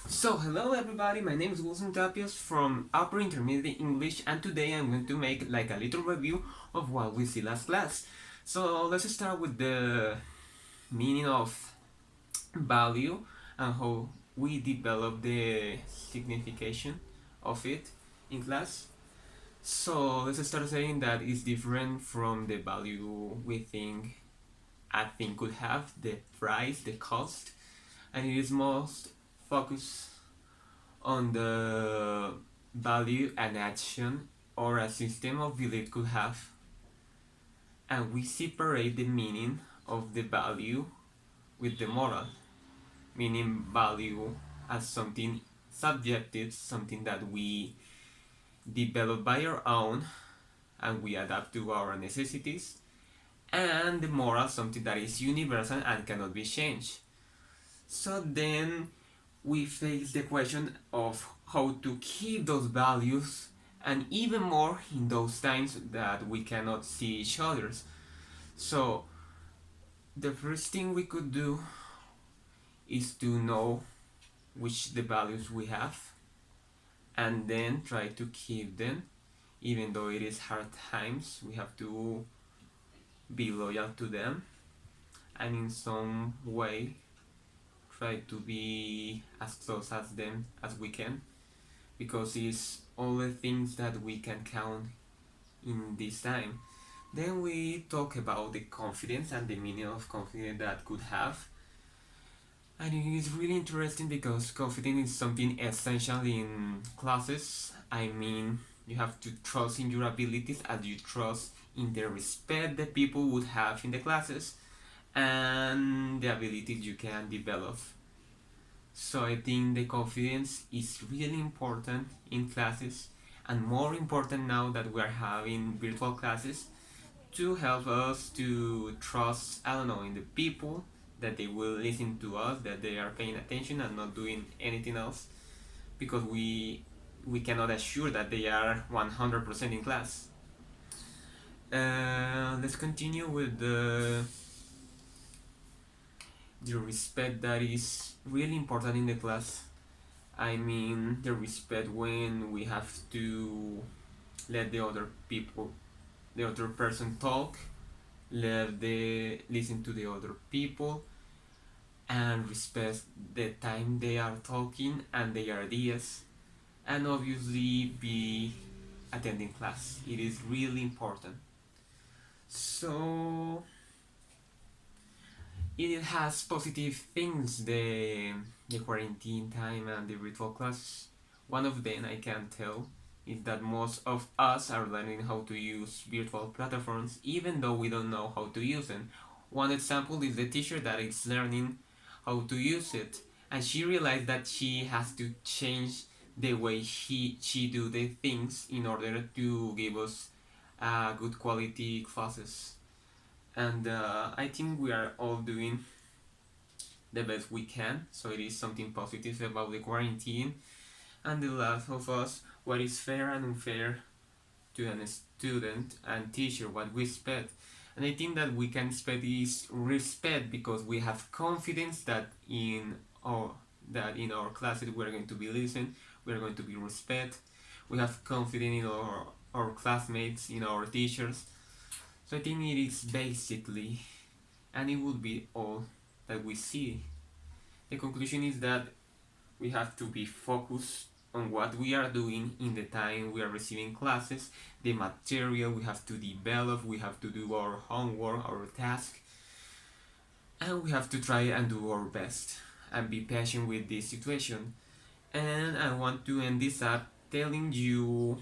So, hello everybody, my name is Wilson Tapias from Upper Intermediate English, and today I'm going to make like a little review of what we see last class. So, let's start with the meaning of value and how we develop the signification of it in class. So, let's start saying that it's different from the value we think a thing could have, the price, the cost, and it is most focused on the value an action or a system of belief could have, and we separate the meaning of the value with the moral, meaning value as something subjective, something that we develop by our own and we adapt to our necessities, and the moral, something that is universal and cannot be changed. So then we face the question of how to keep those values, and even more in those times that we cannot see each other's. So the first thing we could do is to know which the values we have and then try to keep them. Even though it is hard times, we have to be loyal to them and in some way try to be as close as them as we can, because it's all the things that we can count in this time. Then we talk about the confidence and the meaning of confidence that could have. And it is really interesting because confidence is something essential in classes. I mean, you have to trust in your abilities as you trust in the respect that people would have in the classes and the abilities you can develop. So I think the confidence is really important in classes, and more important now that we are having virtual classes, to help us to trust, I don't know, in the people, that they will listen to us, that they are paying attention and not doing anything else, because we cannot assure that they are 100% in class. Let's continue with the respect that is really important in the class. I mean, the respect when we have to let the other people, the other person talk, let the listen to the other people, and respect the time they are talking and their ideas, and obviously be attending class. It is really important. So it has positive things, the quarantine time and the virtual class. One of them I can tell is that most of us are learning how to use virtual platforms even though we don't know how to use them. One example is the teacher that is learning how to use it, and she realized that she has to change the way she do the things in order to give us good quality classes. And I think we are all doing the best we can, so it is something positive about the quarantine. And the last of us, what is fair and unfair to a student and teacher, what we expect. And I think that we can expect is respect, because we have confidence that in our classes we are going to be listened, we are going to be respect. We have confidence in our classmates, in our teachers. So I think it is basically, and it would be all that we see. The conclusion is that we have to be focused on what we are doing in the time we are receiving classes, the material we have to develop, we have to do our homework, our task, and we have to try and do our best and be patient with this situation. And I want to end this up telling you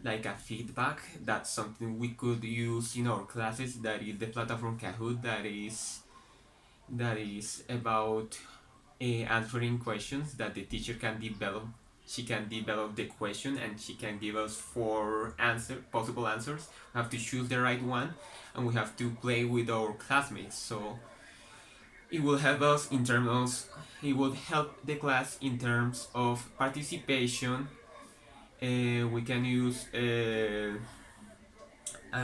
like a feedback. That's something we could use in our classes, that is the platform Kahoot, that is about answering questions that the teacher can develop. She can develop the question and she can give us four possible answers. We have to choose the right one, and we have to play with our classmates. So it will help us in terms of, it will help the class in terms of participation. We can use I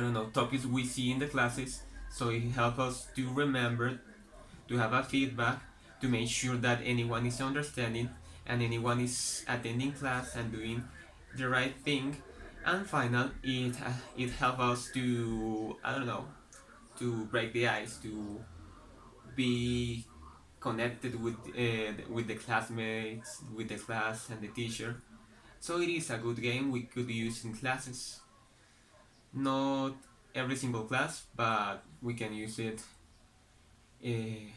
don't know, topics we see in the classes, so it helps us to remember, to have a feedback, to make sure that anyone is understanding, and anyone is attending class and doing the right thing. And final, it helps us to, I don't know, to break the ice, to be connected with the classmates, with the class and the teacher. So it is a good game we could use in classes. Not every single class, but we can use it uh,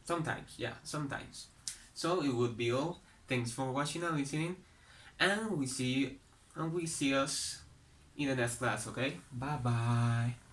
sometimes. Yeah, sometimes. So it would be all. Thanks for watching and listening, and we see us in the next class. Okay, bye bye.